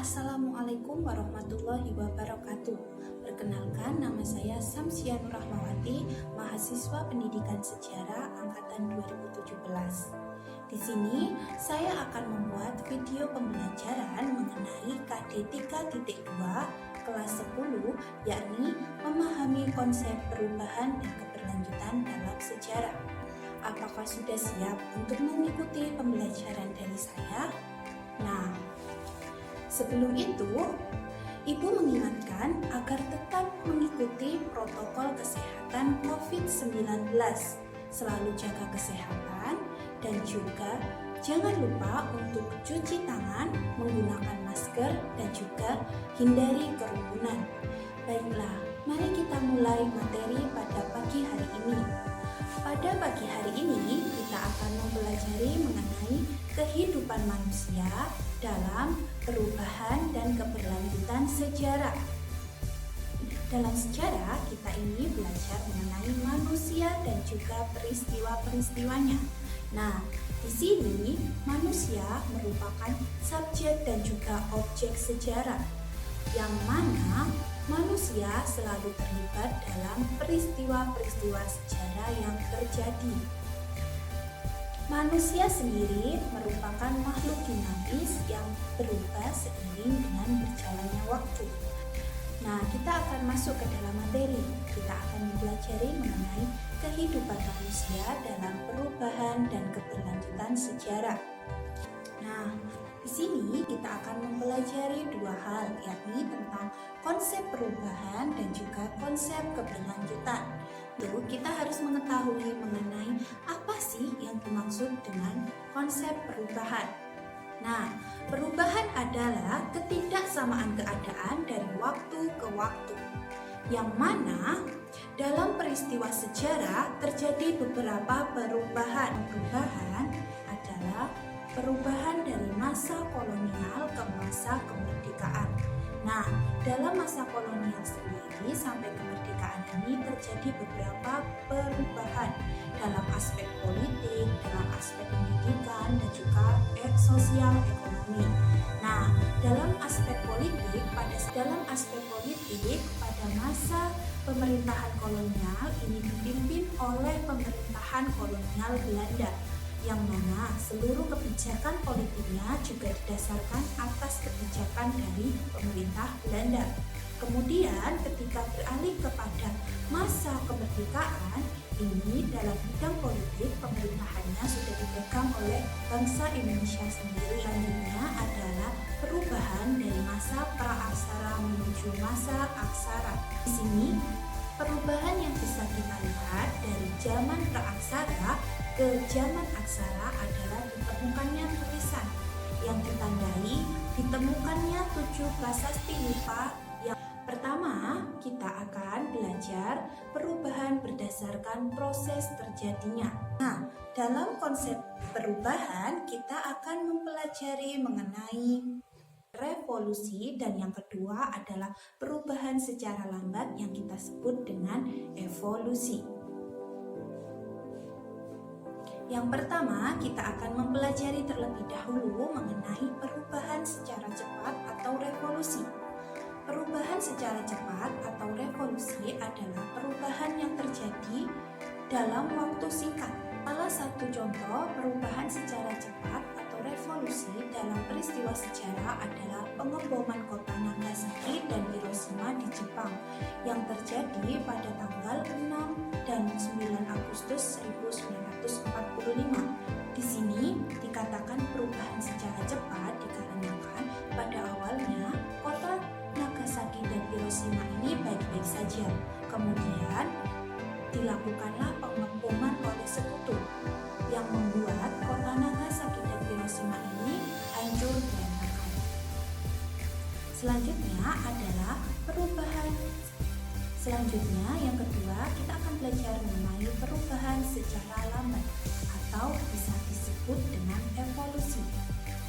Assalamualaikum warahmatullahi wabarakatuh. Perkenalkan, nama saya Samsia Nur Rahmawati, mahasiswa Pendidikan Sejarah angkatan 2017. Di sini saya akan membuat video pembelajaran mengenai KD 3.2 kelas 10, yakni memahami konsep perubahan dan keberlanjutan dalam sejarah. Apakah sudah siap untuk mengikuti pembelajaran dari saya? Nah, sebelum itu, Ibu mengingatkan agar tetap mengikuti protokol kesehatan COVID-19. Selalu jaga kesehatan dan juga jangan lupa untuk cuci tangan, menggunakan masker, dan juga hindari kerumunan. Baiklah, mari kita mulai materi pada pagi hari ini. Pada pagi hari ini, kita akan mempelajari mengenai kehidupan manusia dalam perubahan dan keberlanjutan sejarah. Dalam sejarah, kita ini belajar mengenai manusia dan juga peristiwa-peristiwanya. Nah, di sini manusia merupakan subjek dan juga objek sejarah, yang mana manusia selalu terlibat dalam peristiwa-peristiwa sejarah yang terjadi. Manusia sendiri merupakan makhluk dinamis yang berubah seiring dengan berjalannya waktu. Nah, kita akan masuk ke dalam materi. Kita akan mempelajari mengenai kehidupan manusia dalam perubahan dan keberlanjutan sejarah. Nah, di sini kita akan mempelajari dua hal, yakni tentang konsep perubahan dan juga konsep keberlanjutan. Tuh, kita harus mengetahui mengenai apa sih yang dimaksud dengan konsep perubahan. Nah, perubahan adalah ketidaksamaan keadaan dari waktu ke waktu, yang mana dalam peristiwa sejarah terjadi beberapa perubahan. Perubahan adalah perubahan dari masa kolonial ke masa kemerdekaan. Nah, dalam masa kolonial sendiri sampai kemerdekaan ini terjadi beberapa perubahan dalam aspek politik, dalam aspek pendidikan, dan juga sosial ekonomi. Nah, dalam aspek politik pada masa pemerintahan kolonial ini dipimpin oleh pemerintahan kolonial Belanda, yang mana seluruh kebijakan politiknya juga didasarkan atas kebijakan dari pemerintah Belanda. Kemudian ketika beralih kepada masa kemerdekaan, ini dalam bidang politik pemerintahannya sudah dipegang oleh bangsa Indonesia sendiri. Selanjutnya adalah perubahan dari masa pra-aksara menuju masa aksara. Di sini perubahan yang bisa kita lihat dari zaman pra-aksara ke zaman aksara adalah ditemukannya tulisan yang ditandai ditemukannya 7 prasasti lupa. Yang pertama, kita akan belajar perubahan berdasarkan proses terjadinya. Nah, dalam konsep perubahan kita akan mempelajari mengenai revolusi, dan yang kedua adalah perubahan secara lambat yang kita sebut dengan evolusi. Yang pertama, kita akan mempelajari terlebih dahulu mengenai perubahan secara cepat atau revolusi. Perubahan secara cepat atau revolusi adalah perubahan yang terjadi dalam waktu singkat. Salah satu contoh perubahan secara cepat atau revolusi dalam peristiwa sejarah adalah pengeboman kota Nagasaki dan Hiroshima di Jepang yang terjadi pada tanggal 6 dan 9 Agustus 1945. Di sini dikatakan perubahan secara cepat dikarenakan pada awalnya kota Nagasaki dan Hiroshima ini baik-baik saja. Kemudian dilakukanlah pengeboman oleh sekutu yang membuat kota Nagasaki dan Hiroshima ini hancur berantakan. Selanjutnya adalah perubahan. Selanjutnya yang kedua, kita akan belajar mengenai perubahan secara lambat atau bisa disebut dengan evolusi.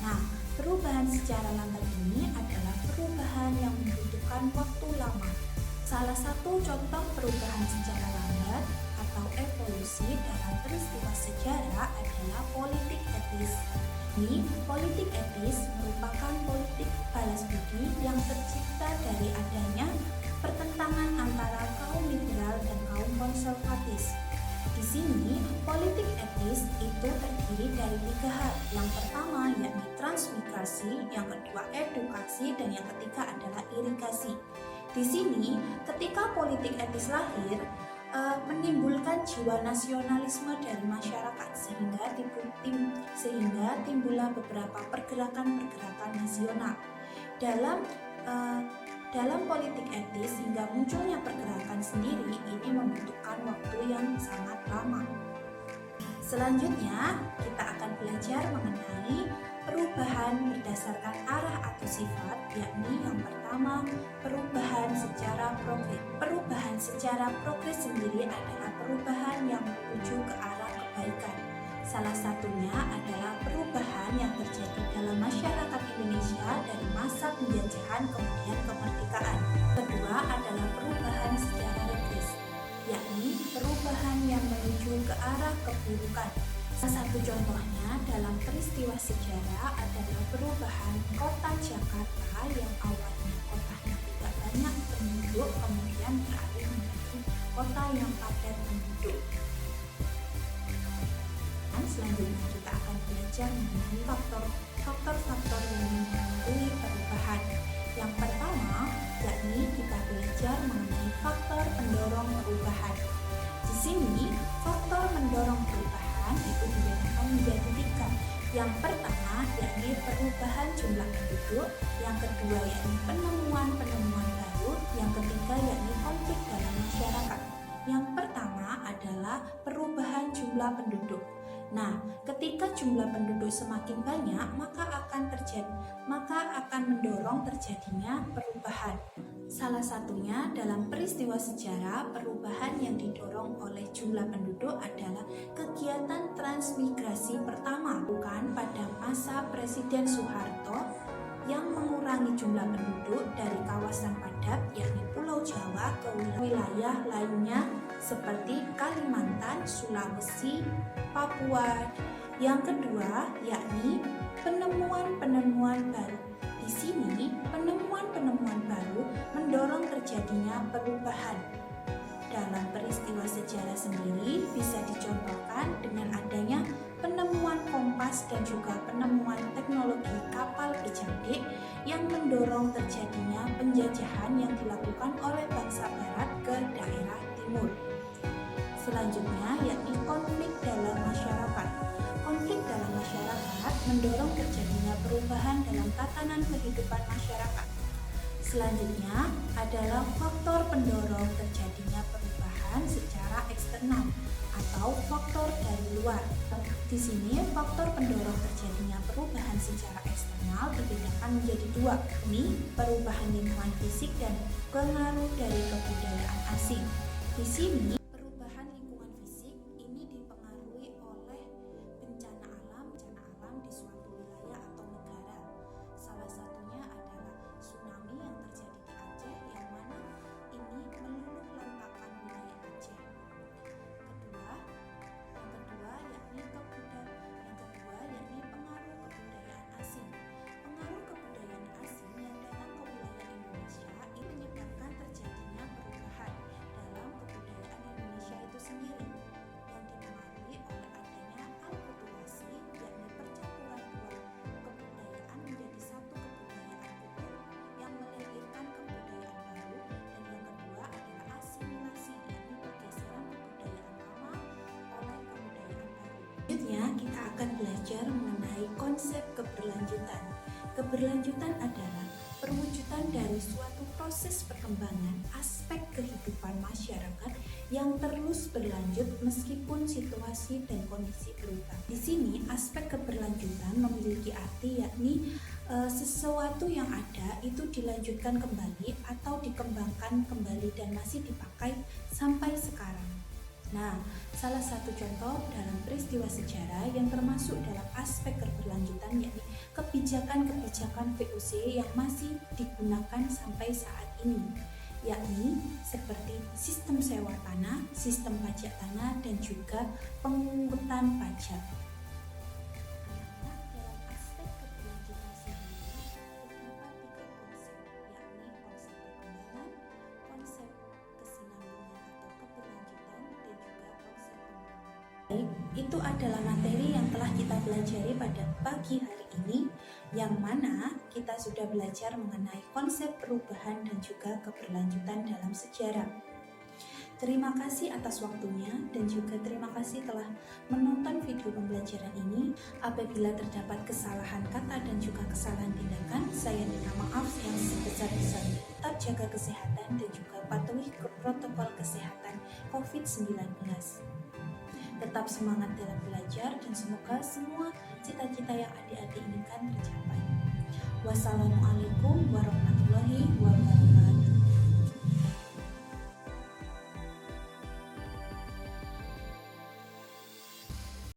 Nah, perubahan secara lambat ini adalah perubahan yang membutuhkan waktu lama. Salah satu contoh perubahan secara lambat atau atau evolusi dalam peristiwa sejarah adalah politik etis. Politik etis merupakan politik balas budi yang tercipta dari adanya pertentangan antara kaum liberal dan kaum konservatis. Di sini, politik etis itu terdiri dari 3 hal. Yang pertama yakni transmigrasi, yang kedua edukasi, dan yang ketiga adalah irigasi. Di sini, ketika politik etis lahir, menimbulkan jiwa nasionalisme dari masyarakat sehingga timbullah beberapa pergerakan-pergerakan nasional. Dalam politik etis hingga munculnya pergerakan sendiri ini membutuhkan waktu yang sangat lama. Selanjutnya, kita akan belajar mengenai perubahan berdasarkan arah atau sifat, yakni yang pertama, perubahan secara progres. Perubahan secara progres sendiri adalah perubahan yang menuju ke arah kebaikan. Salah satunya adalah perubahan yang terjadi dalam masyarakat Indonesia dari masa penjajahan kemudian kemerdekaan. Kedua adalah perubahan secara regres, yakni perubahan yang menuju ke arah keburukan. Salah satu contohnya dalam peristiwa sejarah adalah perubahan kota Jakarta yang awalnya kotanya tidak banyak penduduk kemudian beralih menjadi kota yang padat penduduk. Dan selanjutnya kita akan belajar mengenai faktor-faktor yang mempengaruhi perubahan. Yang pertama yakni kita belajar mengenai faktor pendorong perubahan. Di sini faktor mendorong perubahan itu dibedakan menjadi 3. Yang pertama yakni perubahan jumlah penduduk, yang kedua yakni penemuan-penemuan baru, yang ketiga yakni konflik dalam masyarakat. Yang pertama adalah perubahan jumlah penduduk. Nah, ketika jumlah penduduk semakin banyak, maka akan mendorong terjadinya perubahan. Salah satunya dalam peristiwa sejarah, perubahan yang didorong oleh jumlah penduduk adalah kegiatan transmigrasi pertama, bukan pada masa Presiden Soeharto yang mengurangi jumlah penduduk dari kawasan padat yakni Pulau Jawa ke wilayah lainnya seperti Kalimantan, Sulawesi, Papua. Yang kedua yakni penemuan-penemuan baru. Di sini penemuan-penemuan baru mendorong terjadinya perubahan. Dalam peristiwa sejarah sendiri bisa dicontohkan dengan adanya penemuan kompas dan juga penemuan teknologi kapal berjangkit yang mendorong terjadinya penjajahan yang dilakukan oleh bangsa barat ke daerah timur. Selanjutnya yakni konflik dalam masyarakat. Konflik dalam masyarakat mendorong terjadinya perubahan dalam tatanan kehidupan masyarakat. Selanjutnya adalah faktor pendorong terjadinya perubahan secara eksternal atau faktor dari luar. Di sini faktor pendorong terjadinya perubahan secara eksternal dibedakan menjadi 2, yakni perubahan lingkungan fisik dan pengaruh dari kebudayaan asing. Di sini perubahan lingkungan fisik ini dipengaruhi oleh bencana alam di suatu wilayah atau negara. Salah satunya adalah tsunami yang terjadi di Aceh, yang mana ini meluluh lantakkan wilayah Aceh. Yang kedua yakni pengaruh kebudayaan asing. Pengaruh kebudayaan asing yang datang ke wilayah Indonesia ini menyebabkan terjadinya perubahan dalam kebudayaan Indonesia itu sendiri, yang dipengaruhi oleh adanya alkulturasi, yakni percampuran dua kebudayaan menjadi satu kebudayaan utuh yang melahirkan kebudayaan baru. Dan yang kedua adalah asimilasi, yakni pergeseran kebudayaan lama oleh kebudayaan baru. Selanjutnya kita akan belajar mengenai konsep keberlanjutan. Keberlanjutan adalah perwujudan dari suatu proses perkembangan aspek kehidupan masyarakat yang terus berlanjut meskipun situasi dan kondisi berubah. Di sini aspek keberlanjutan memiliki arti yakni sesuatu yang ada itu dilanjutkan kembali atau dikembangkan kembali dan masih dipakai sampai sekarang. Nah, salah satu contoh dalam peristiwa sejarah yang termasuk dalam aspek keberlanjutan yakni kebijakan-kebijakan VOC yang masih digunakan sampai saat ini. yakni seperti sistem sewa tanah, sistem pajak tanah, dan juga pemungutan pajak. Dalam aspek keberlanjutan sendiri, terdapat 3 konsep, yakni konsep perkembangan, konsep kesinambungan atau keberlanjutan, dan juga konsep pengembangan. Baik, itu adalah materi yang telah kita pelajari pada pagi hari ini, yang mana kita sudah belajar mengenai konsep perubahan dan juga keberlanjutan dalam sejarah. Terima kasih atas waktunya dan juga terima kasih telah menonton video pembelajaran ini. Apabila terdapat kesalahan kata dan juga kesalahan tindakan, saya minta maaf yang sebesar-besarnya. Tetap jaga kesehatan dan juga patuhi protokol kesehatan COVID-19. Tetap semangat dalam belajar dan semoga semua cita-cita yang adik-adik inginkan tercapai. Wassalamualaikum warahmatullahi wabarakatuh.